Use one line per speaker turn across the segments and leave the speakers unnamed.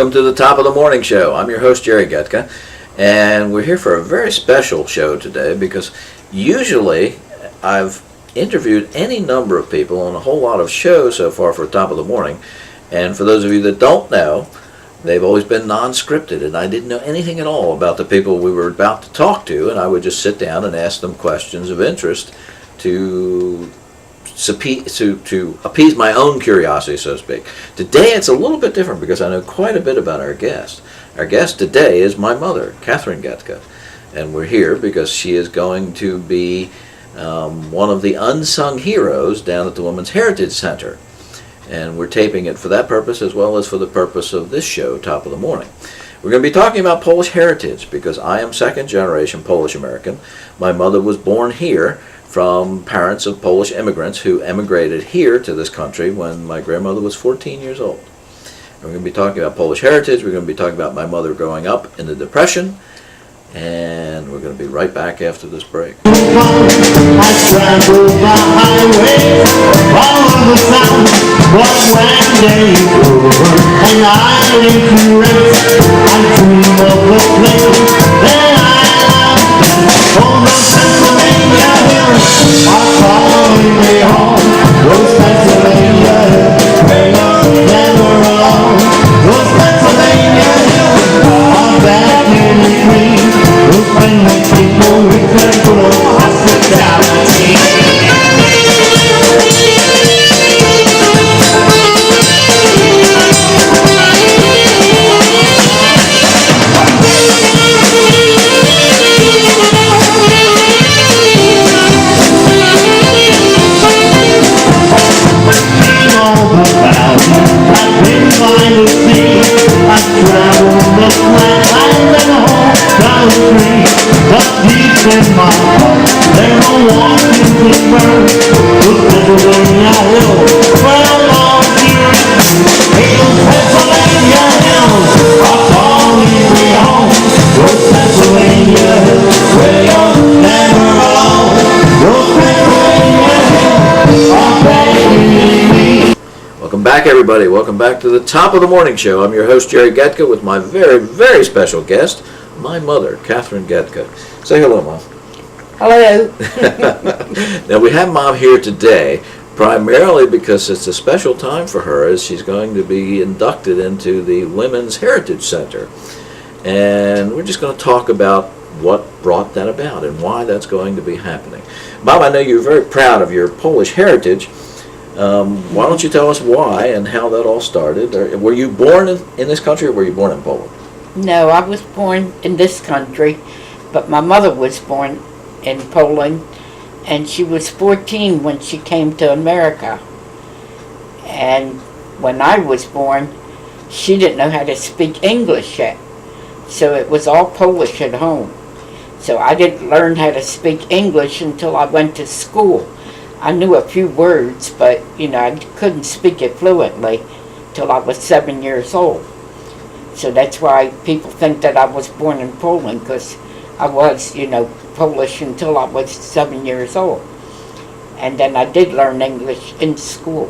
Welcome to the Top of the Morning Show. I'm your host, Jerry Getka, and we're here for a very special show today because usually I've interviewed any number of people on a whole lot of shows so far for Top of the Morning, and for those of you that don't know, they've always been non-scripted, and I didn't know anything at all about the people we were about to talk to, and I would just sit down and ask them questions of interest to appease my own curiosity, so to speak. Today it's a little bit different because I know quite a bit about our guest. Our guest today is my mother, Catherine Getka, and we're here because she is going to be one of the unsung heroes down at the Women's Heritage Center. And we're taping it for that purpose as well as for the purpose of this show, Top of the Morning. We're going to be talking about Polish heritage because I am second generation Polish American. My mother was born here from parents of Polish immigrants who emigrated here to this country when my grandmother was 14 years old. And we're going to be talking about Polish heritage. We're going to be talking about my mother growing up in the Depression. And we're going to be right back after this break.
I traveled the highway, follow the sound, but when day is over and I leave to rest, I dream of the place that I love. Oh, the Pennsylvania hills are calling me home. Those Pennsylvania hills, they are never alone. Those Pennsylvania hills are back in the green. Those friendly people return to the hospitality. I've been by the sea, I've traveled the land, I've been home down the street, but deep in my heart, there are Washington birds, who Pennsylvania hills, where I long to return. Those Pennsylvania hills are calling me home. Those Pennsylvania hills, where you're never alone. Those Pennsylvania hills are begging me.
Welcome back, everybody. Welcome back to the Top of the Morning Show. I'm your host, Jerry Getka, with my very, very special guest, my mother, Catherine Getka. Say hello, Mom.
Hello.
Now, we have Mom here today primarily because it's a special time for her as she's going to be inducted into the Women's Heritage Center. And we're just going to talk about what brought that about and why that's going to be happening. Mom, I know you're very proud of your Polish heritage. Why don't you tell us why and how that all started? Were you born in this country or were you born in Poland?
No, I was born in this country, but my mother was born in Poland, and she was 14 when she came to America. And when I was born, she didn't know how to speak English yet, so it was all Polish at home. So I didn't learn how to speak English until I went to school. I knew a few words, but, I couldn't speak it fluently till I was 7 years old. So that's why people think that I was born in Poland, because I was, Polish until I was 7 years old. And then I did learn English in school.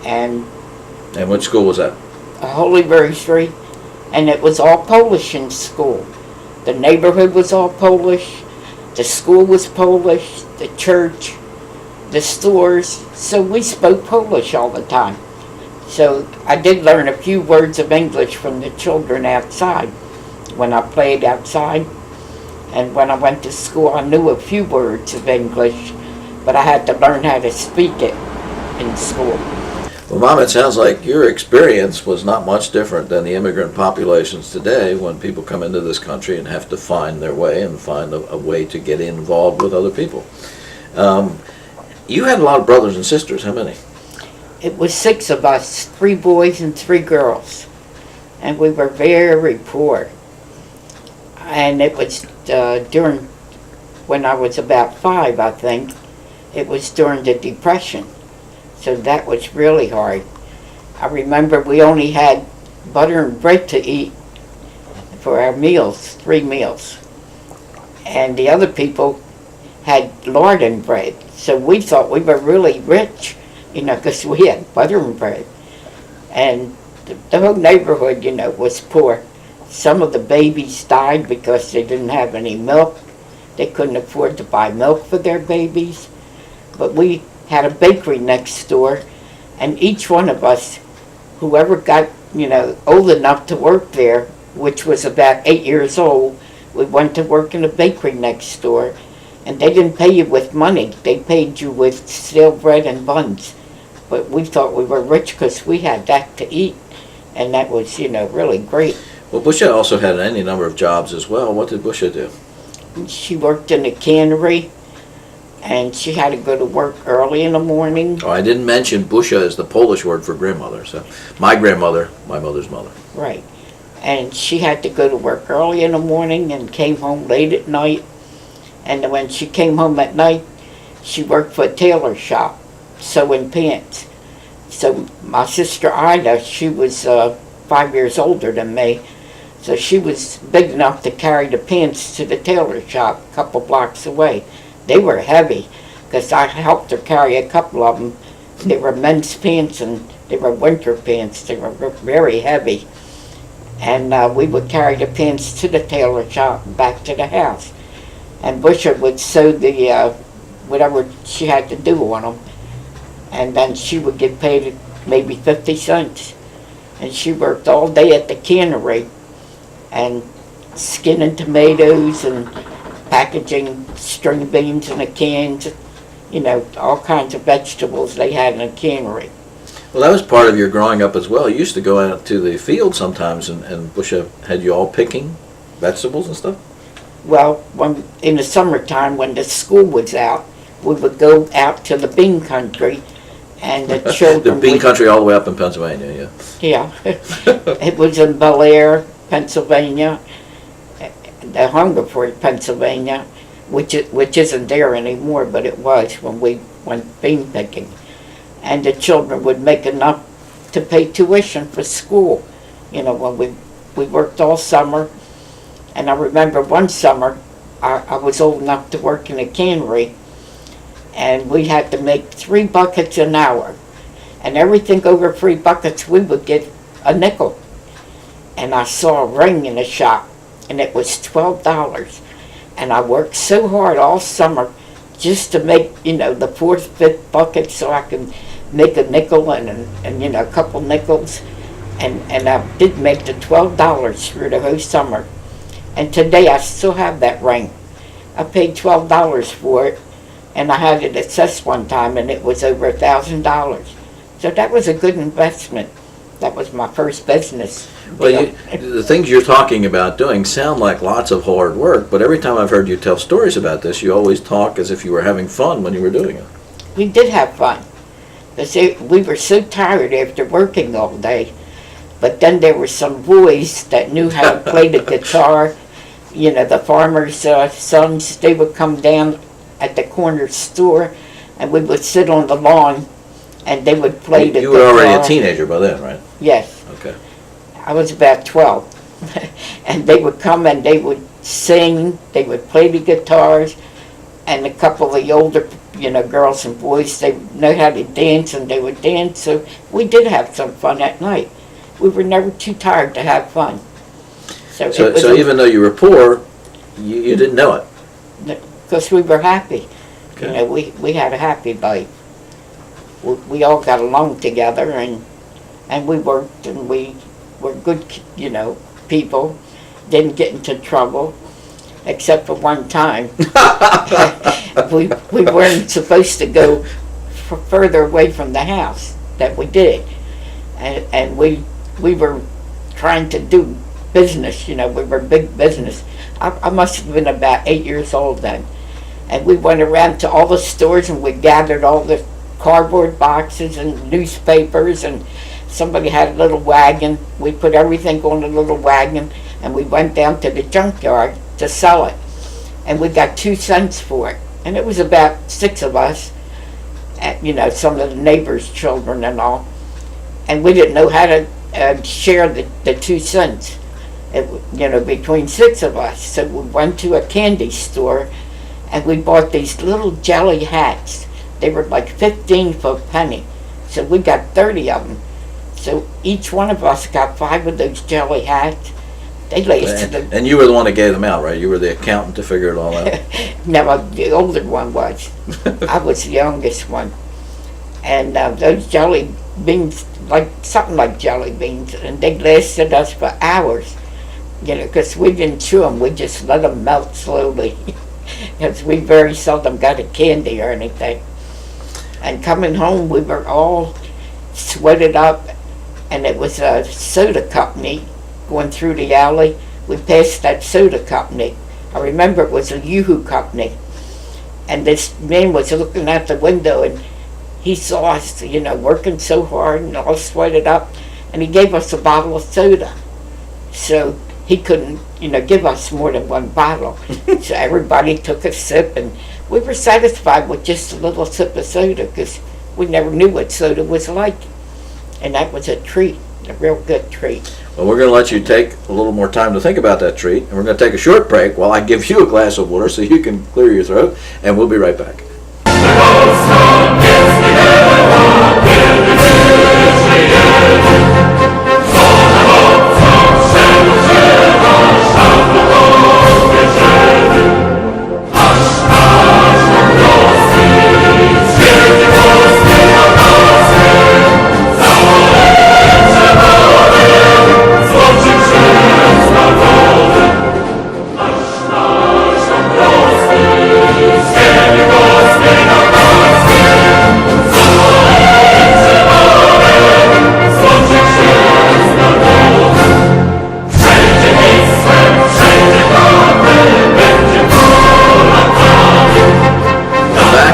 And
what school was that?
Holy Rosary, and it was all Polish in school. The neighborhood was all Polish, the school was Polish, the church, the stores, so we spoke Polish all the time. So I did learn a few words of English from the children outside when I played outside. And when I went to school, I knew a few words of English, but I had to learn how to speak it in school.
Well, Mom, it sounds like your experience was not much different than the immigrant populations today when people come into this country and have to find their way and find a way to get involved with other people. You had a lot of brothers and sisters. How many?
It was 6 of us, 3 boys and 3 girls. And we were very poor. And it was during, when I was about 5, I think, it was during the Depression. So that was really hard. I remember we only had butter and bread to eat for our meals, 3 meals. And the other people had lard and bread. So we thought we were really rich, because we had butter and bread. And the whole neighborhood, was poor. Some of the babies died because they didn't have any milk. They couldn't afford to buy milk for their babies. But we had a bakery next door, and each one of us, whoever got, old enough to work there, which was about 8 years old, we went to work in a bakery next door. And they didn't pay you with money. They paid you with stale bread and buns. But we thought we were rich because we had that to eat. And that was, really great.
Well, Busha also had any number of jobs as well. What did Busha do?
She worked in a cannery, and she had to go to work early in the morning.
Oh, I didn't mention Busha is the Polish word for grandmother. So my grandmother, my mother's mother.
Right. And she had to go to work early in the morning and came home late at night. And when she came home at night, she worked for a tailor shop, sewing pants. So my sister Ida, she was 5 years older than me, so she was big enough to carry the pants to the tailor shop a couple blocks away. They were heavy, because I helped her carry a couple of them. They were men's pants and they were winter pants. They were very heavy. And we would carry the pants to the tailor shop and back to the house. And Busha would sew the whatever she had to do on them, and then she would get paid maybe 50 cents. And she worked all day at the cannery, and skinning tomatoes and packaging string beans in the cans, all kinds of vegetables they had in the cannery.
Well, that was part of your growing up as well. You used to go out to the field sometimes, and Busha had you all picking vegetables and stuff?
Well, in the summertime, when the school was out, we would go out to the bean country, and the children
the bean country all the way up in Pennsylvania,
yeah. It was in Bel Air, Pennsylvania, the Hungerford, Pennsylvania, which isn't there anymore, but it was when we went bean picking. And the children would make enough to pay tuition for school, when we worked all summer. And I remember one summer, I was old enough to work in a cannery, and we had to make 3 buckets an hour. And everything over 3 buckets, we would get a nickel. And I saw a ring in the shop, and it was $12. And I worked so hard all summer just to make, the 4th, 5th bucket so I could make a nickel and a couple nickels. And I did make the $12 through the whole summer. And today I still have that ring. I paid $12 for it, and I had it assessed one time, and it was over $1,000. So that was a good investment. That was my first business.
Well, the things you're talking about doing sound like lots of hard work, but every time I've heard you tell stories about this, you always talk as if you were having fun when you were doing it.
We did have fun. We were so tired after working all day. But then there were some boys that knew how to play the guitar. The farmers' sons, they would come down at the corner store, and we would sit on the lawn, and they would play the guitar.
You were already a teenager by then, right?
Yes.
Okay.
I was about 12. And they would come and they would sing, they would play the guitars, and a couple of the older, girls and boys, they know how to dance, and they would dance. So we did have some fun at night. We were never too tired to have fun.
So even though you were poor, you didn't know it?
Because we were happy.
Okay.
We had a happy life. We all got along together, and we worked, and we were good, people. Didn't get into trouble, except for one time. we weren't supposed to go further away from the house that we did. And we were trying to do business, we were big business. I must have been about 8 years old then. And we went around to all the stores, and we gathered all the cardboard boxes and newspapers, and somebody had a little wagon. We put everything on a little wagon, and we went down to the junkyard to sell it. And we got 2 cents for it. And it was about 6 of us, and, some of the neighbors' children and all. And we didn't know how to share the 2 cents, between 6 of us. So we went to a candy store, and we bought these little jelly hats. They were like 15 for a penny. So we got 30 of them. So each one of us got 5 of those jelly hats. They lasted
And you were the one that gave them out, right? You were the accountant to figure it all out.
No, the older one was. I was the youngest one. And those jelly beans, like something like jelly beans, and they lasted us for hours. You know, because we didn't chew them, we just let them melt slowly. Because we very seldom got a candy or anything. And coming home, we were all sweated up, and it was a soda company going through the alley. We passed that soda company. I remember it was a Yoo-Hoo company. And this man was looking out the window, and he saw us, you know, working so hard and all sweated up, and he gave us a bottle of soda. So he couldn't, you know, give us more than one bottle. So everybody took a sip, and we were satisfied with just a little sip of soda because we never knew what soda was like. And that was a treat, a real good treat.
Well, we're going to let you take a little more time to think about that treat, and we're going to take a short break while I give you a glass of water so you can clear your throat, and we'll be right back.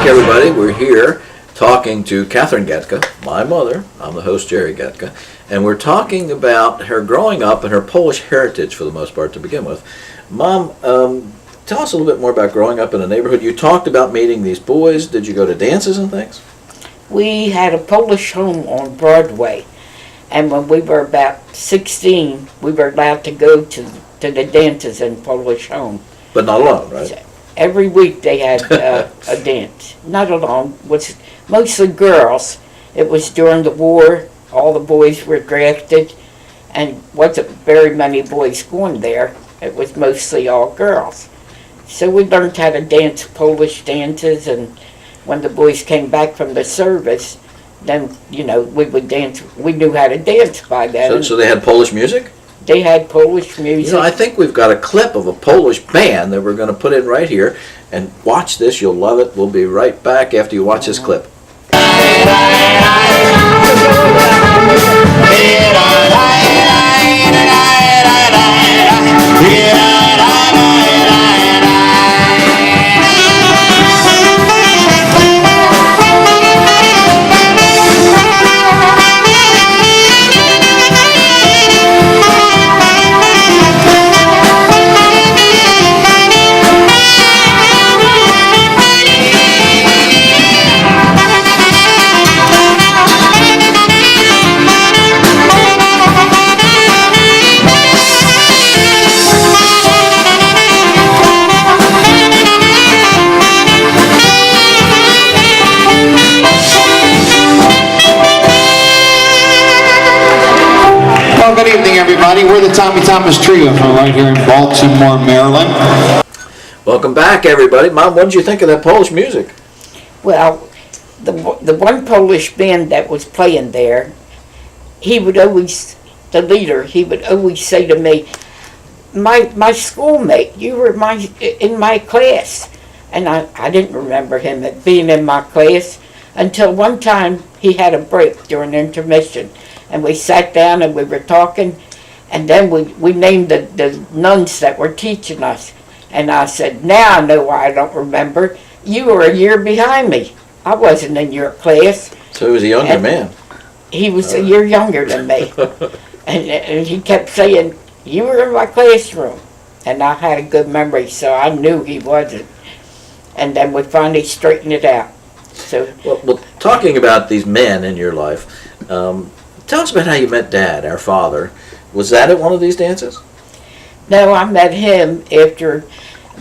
Everybody, we're here talking to Catherine Getka, my mother. I'm the host, Jerry Getka, and we're talking about her growing up and her Polish heritage for the most part to begin with. Mom, tell us a little bit more about growing up in the neighborhood. You talked about meeting these boys. Did you go to dances and things?
We had a Polish home on Broadway, and when we were about 16, we were allowed to go to the dances in Polish home.
But not alone, right?
So, every week they had a dance. Not alone, was mostly girls. It was during the war. All the boys were drafted, and wasn't very many boys going there. It was mostly all girls. So we learned how to dance Polish dances, and when the boys came back from the service, then, you know, we would dance. We knew how to dance by then.
So they had Polish music?
They had Polish music.
You know, I think we've got a clip of a Polish band that we're going to put in right here. And watch this. You'll love it. We'll be right back after you watch this clip.
Well, good evening, everybody. We're the Tommy Thomas Trio from right here in Baltimore, Maryland.
Welcome back, everybody. Mom, what did you think of that Polish music?
Well, the one Polish band that was playing there, he would always, the leader, he would always say to me, my schoolmate, you were in my class. And I didn't remember him being in my class until one time he had a break during intermission. And we sat down and we were talking, and then we named the nuns that were teaching us. And I said, now I know why I don't remember. You were a year behind me. I wasn't in your class.
So he was a younger man.
He was a year younger than me. And he kept saying, you were in my classroom. And I had a good memory, so I knew he wasn't. And then we finally straightened it out. So,
Well, talking about these men in your life, tell us about how you met Dad, our father. Was that at one of these dances?
no, I met him after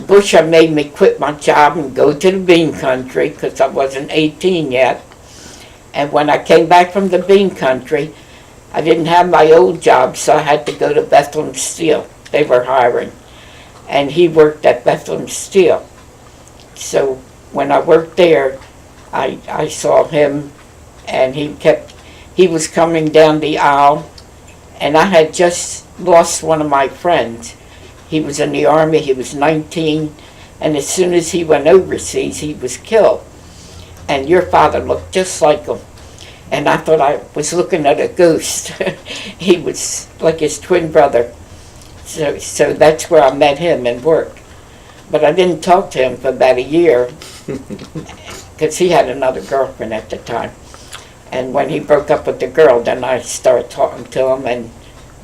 Bush had made me quit my job and go to the bean country because I wasn't 18 yet. And when I came back from the bean country, I didn't have my old job, so I had to go to Bethlehem Steel. They were hiring. And he worked at Bethlehem Steel. So when I worked there, I saw him, and he was coming down the aisle, and I had just lost one of my friends. He was in the Army, he was 19, and as soon as he went overseas, he was killed. And your father looked just like him. And I thought I was looking at a ghost. He was like his twin brother. So that's where I met him and work. But I didn't talk to him for about a year because he had another girlfriend at the time. And when he broke up with the girl, then I started talking to him, and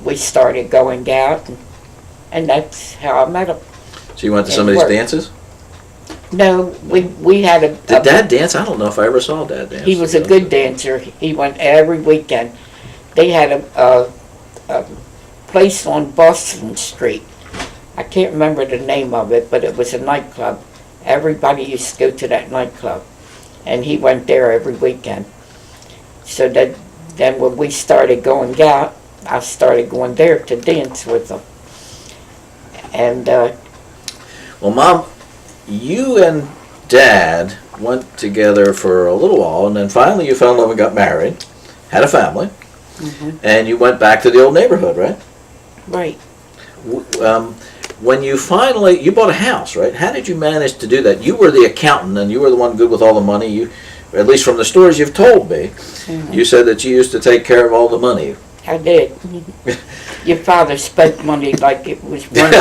we started going out, and that's how I met him.
So you went to some of these dances?
No, we had a...
Did Dad dance? I don't know if I ever saw Dad dance.
He was a good dancer. He went every weekend. They had a place on Boston Street. I can't remember the name of it, but it was a nightclub. Everybody used to go to that nightclub, and he went there every weekend. So then when we started going out, I started going there to dance with them. And
well, Mom, you and Dad went together for a little while, and then finally you fell in love and got married, had a family, and you went back to the old neighborhood, right?
right.
When you bought a house, right? How did you manage to do that? You were the accountant, and you were the one good with all the money. You, at least from the stories you've told me, you said that you used to take care of all the money.
I did. Your father spent money like it was running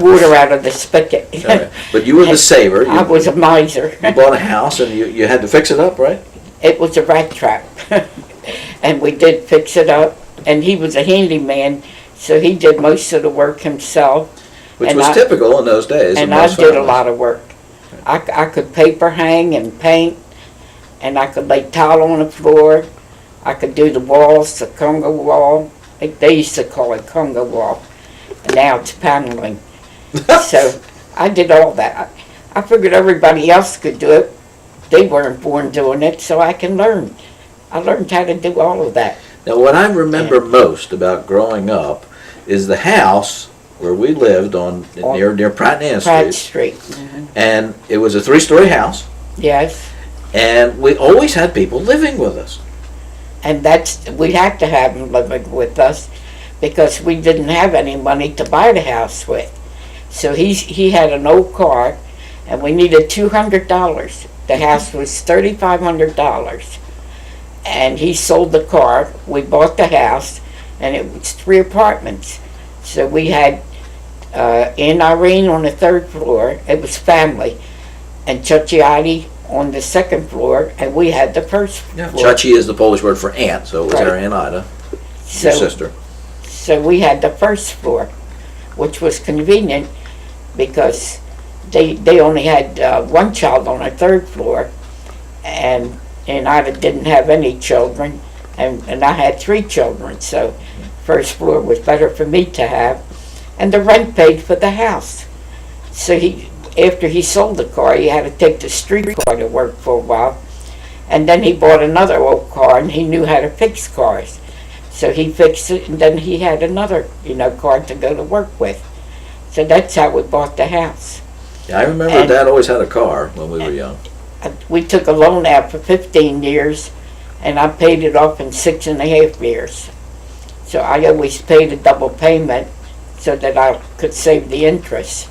water out of the spigot.
Right. But you were the saver.
I was a miser.
You bought a house, and you had to fix it up, right?
It was a rat trap. And we did fix it up. And he was a handyman, so he did most of the work himself.
Which was typical in those days.
And I did a lot of work. I could paper hang and paint, and I could lay tile on the floor. I could do the walls, the conga wall. They used to call it conga wall. And now it's paneling. So I did all that. I figured everybody else could do it. They weren't born doing it, so I can learn. I learned how to do all of that.
Now, what I remember most about growing up is the house where we lived near Pratt and Ann
Pratt
Street.
Street.
And it was a 3-story house,
Yes.
and we always had people living with us.
And we had to have them living with us because we didn't have any money to buy the house with. So he had an old car, and we needed $200. The house was $3,500. And he sold the car. We bought the house, and it was 3 apartments. So we had Aunt Irene on the 3rd floor. It was family. And Chuchiati on the 2nd floor, and we had the 1st floor.
Chachi is the Polish word for aunt, so it was our Aunt Ida, your sister.
So we had the 1st floor, which was convenient because they only had one child on the 3rd floor, and Ida didn't have any children, and I had 3 children, so 1st floor was better for me to have, and the rent paid for the house. So after he sold the car, he had to take the street car to work for a while, and then he bought another old car, and he knew how to fix cars. So he fixed it, and then he had another, car to go to work with. So that's how we bought the house.
Yeah, I remember Dad always had a car when we were young.
We took a loan out for 15 years, and I paid it off in 6.5 years. So I always paid a double payment so that I could save the interest.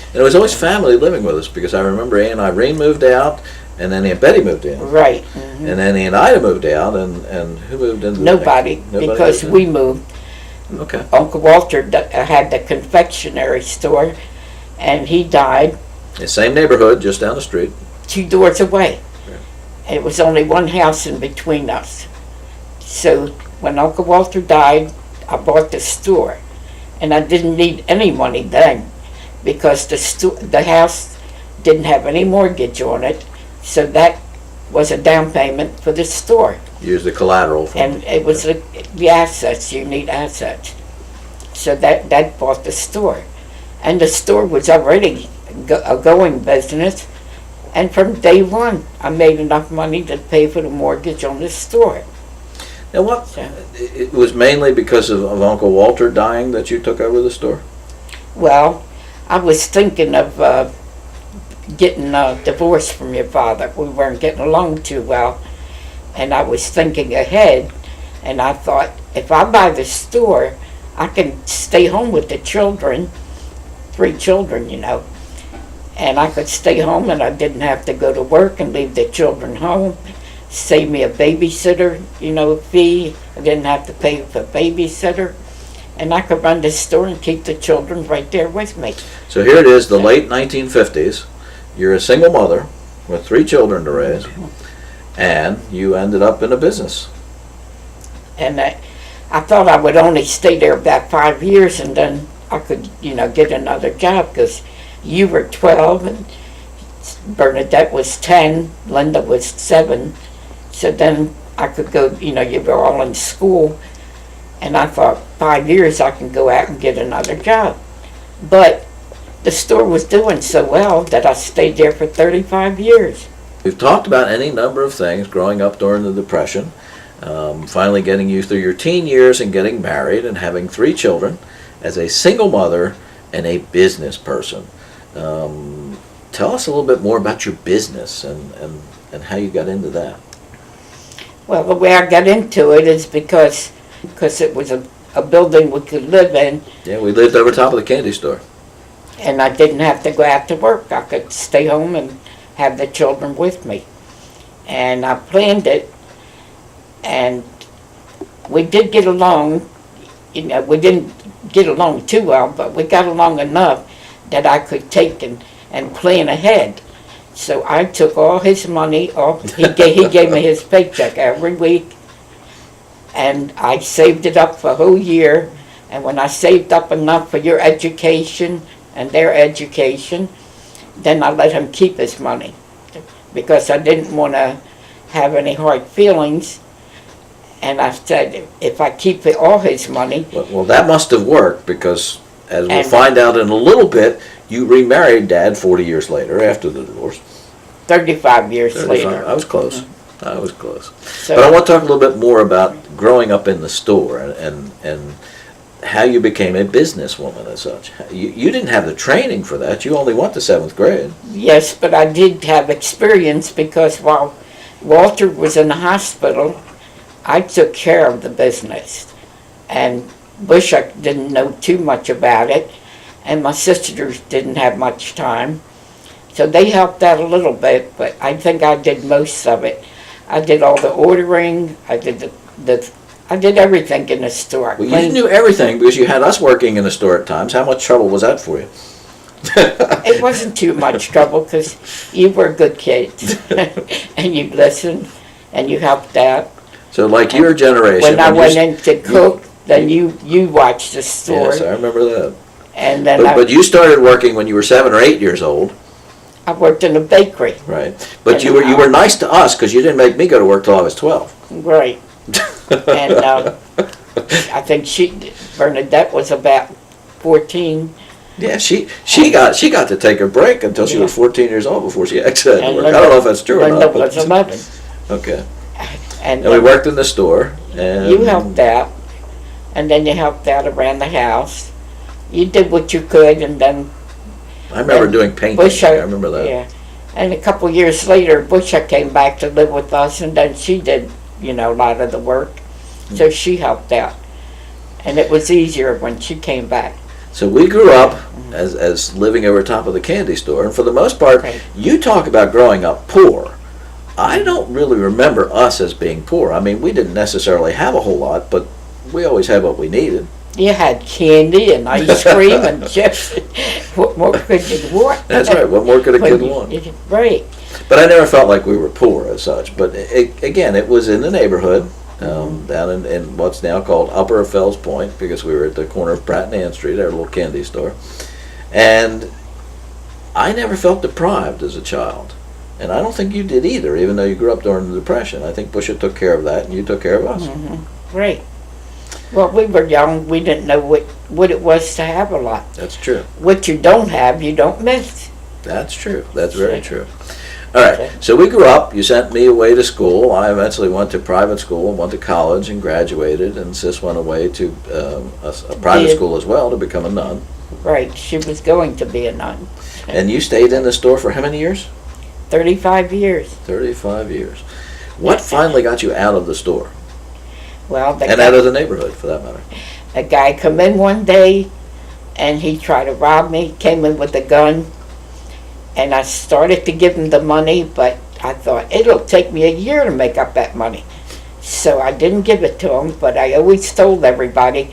And it was always family living with us, because I remember Aunt Irene moved out, and then Aunt Betty moved in.
Right.
And then Aunt Ida moved out, and who moved in?
Nobody, because we moved.
Okay.
Uncle Walter had the confectionery store, and he died
The same neighborhood, just down the street.
2 doors away.
Yeah.
And it was only one house in between us. So when Uncle Walter died, I bought the store. And I didn't need any money then because the house didn't have any mortgage on it. So that was a down payment for the store.
Use the collateral from
And it was the assets. You need assets. So that bought the store. And the store was already a going business. And from day one, I made enough money to pay for the mortgage on the store.
And what,
So,
it was mainly because of Uncle Walter dying that you took over the store?
well, I was thinking of getting a divorce from your father. We weren't getting along too well, and I was thinking ahead, and I thought, if I buy the store, I can stay home with the children, 3 children, and I could stay home and I didn't have to go to work and leave the children home, save me a babysitter, fee. I didn't have to pay for a babysitter, and I could run the store and keep the children right there with me.
So here it is, the late 1950s. You're a single mother with 3 children to raise, and you ended up in a business.
And I thought I would only stay there about 5 years, and then I could, get another job, because you were 12 and Bernadette was 10, Linda was 7. So then I could go, you were all in school, and I thought 5 years I can go out and get another job. But the store was doing so well that I stayed there for 35 years.
We've talked about any number of things growing up during the Depression, finally getting you through your teen years and getting married and having 3 children as a single mother and a business person. Tell us a little bit more about your business and how you got into that.
Well, the way I got into it is because it was a building we could live in,
Yeah, we lived over top of the candy store.
and I didn't have to go out to work. I could stay home and have the children with me. And I planned it, and we did get along. We didn't get along too well, but we got along enough that I could take and plan ahead. So I took all his money off. He gave me his paycheck every week, and I saved it up for a whole year. And when I saved up enough for your education and their education, then I let him keep his money, because I didn't want to have any hard feelings. And I said, if I keep all his money.
Well, that must have worked, because as we'll
And-
find out in a little bit, you remarried Dad 40 years later after the divorce.
35 years
35.
later.
I was close. I was close.
So,
But I want to talk a little bit more about growing up in the store and how you became a businesswoman as such. You didn't have the training for that. You only went to 7th grade.
yes, but I did have experience, because while Walter was in the hospital, I took care of the business. And Bushwick didn't know too much about it, and my sisters didn't have much time. So they helped out a little bit, but I think I did most of it. I did all the ordering, I did I did everything in the store.
Well, you knew everything because you had us working in the store at times. How much trouble was that for you?
It wasn't too much trouble, because you were good kids, and you listened, and you helped out.
So like your generation.
When I
you
went
s-
in to cook, then you watched the store,
Yes, I remember that.
and then
But you started working when you were 7 or 8 years old,
I worked in a bakery.
right? But
And
you were nice to us because you didn't make me go to work till I was 12.
Right. And I think Bernadette was about 14.
Yeah, she got to take a break until she was 14 years old before she exited
And
work. I don't know if that's true or
Linda
not.
was
But,
11.
okay.
And
And we worked in the store. And
you helped out, and then you helped out around the house. You did what you could, and then
I remember
and
doing painting.
Bushwick,
I remember that.
Yeah. And a couple years later, Bushwick came back to live with us, and then she did, a lot of the work. So she helped out. And it was easier when she came back.
So we grew up as living over top of the candy store, and for the most part,
Right.
you talk about growing up poor. I don't really remember us as being poor. I mean, we didn't necessarily have a whole lot, but we always had what we needed.
You had candy and ice cream and chips. What more could you want?
That's right. What more could a kid
When you-
want?
Right.
But I never felt like we were poor as such. But again, it was in the neighborhood, down in what's now called Upper Fells Point, because we were at the corner of Pratt and Ann Street, our little candy store. And I never felt deprived as a child. And I don't think you did either, even though you grew up during the Depression. I think Busha took care of that, and you took care of us.
Right. Well, we were young. We didn't know what it was to have a lot.
That's true.
What you don't have, you don't miss.
That's true. That's very true. All right, so we grew up, you sent me away to school, I eventually went to private school, went to college and graduated, and Sis went away to a private
Did.
school as well to become a nun.
Right, she was going to be a nun.
And you stayed in the store for how many years?
35 years.
35 years. What finally got you out of the store?
Well,
And out of the neighborhood, for that matter?
a guy come in one day and he tried to rob me, came in with a gun, and I started to give him the money, but I thought it'll take me a year to make up that money. So I didn't give it to him, but I always told everybody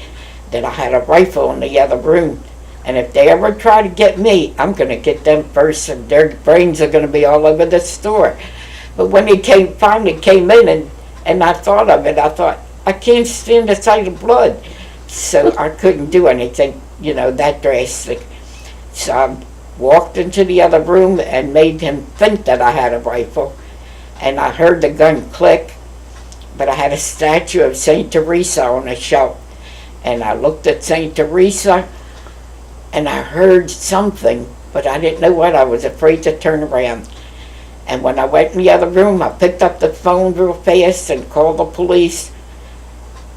that I had a rifle in the other room, and if they ever try to get me, I'm going to get them first, and their brains are going to be all over the store. But when he finally came in, and I thought of it, I thought, I can't stand the sight of blood. So I couldn't do anything, that drastic. So I walked into the other room and made him think that I had a rifle. And I heard the gun click, but I had a statue of St. Teresa on a shelf. And I looked at St. Teresa, and I heard something, but I didn't know what. I was afraid to turn around. And when I went in the other room, I picked up the phone real fast and called the police.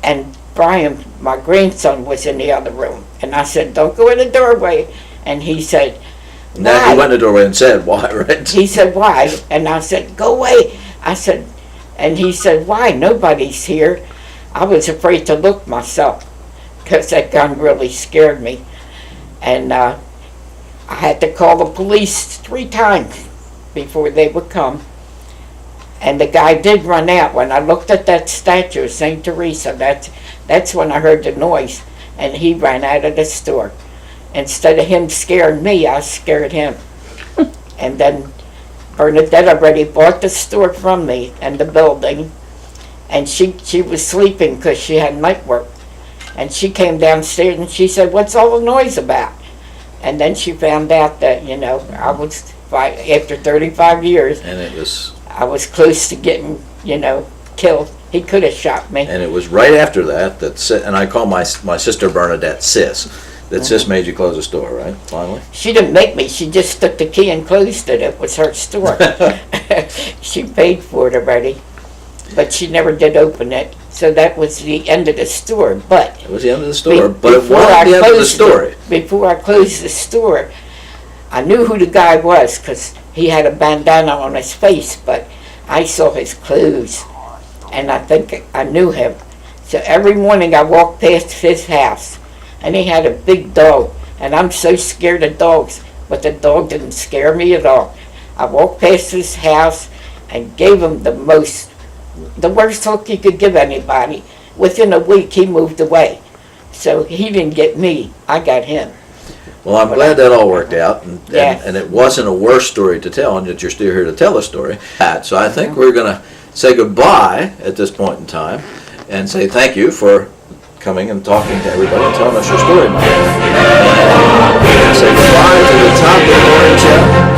And Brian, my grandson, was in the other room. And I said, don't go in the doorway. And he said,
Now, he went in the doorway and said, why, right?
He said, why? And I said, go away. I said, and he said, why? Nobody's here. I was afraid to look myself because that gun really scared me. And I had to call the police 3 times before they would come. And the guy did run out. When I looked at that statue of St. Teresa, that's when I heard the noise, and he ran out of the store. Instead of him scaring me, I scared him. And then Bernadette already bought the store from me and the building, and she was sleeping because she had night work. And she came downstairs and she said, what's all the noise about? And then she found out that, I was, after 35 years,
And it was,
I was close to getting, killed. He could have shot me.
and it was right after that and I call my sister Bernadette Sis, that Sis made you close the store, right? Finally.
She didn't make me. She just took the key and closed it. It was her store. She paid for it already, but she never did open it. So that was the end of the store. But
It was the end of the store,
Be-
but it
before
wasn't
I
the end of the
closed
story.
before I closed the store, I knew who the guy was because he had a bandana on his face, but I saw his clothes, and I think I knew him. So every morning I walked past his house, and he had a big dog, and I'm so scared of dogs, but the dog didn't scare me at all. I walked past his house and gave him the worst look you could give anybody. Within a week, he moved away. So he didn't get me, I got him.
Well, I'm glad that all worked out,
Yeah.
and it wasn't a worse story to tell, and that you're still here to tell a story. So I think we're going to say goodbye at this point in time, and say thank you for coming and talking to everybody and telling us your story, Mike. And say goodbye to the top of the morning show.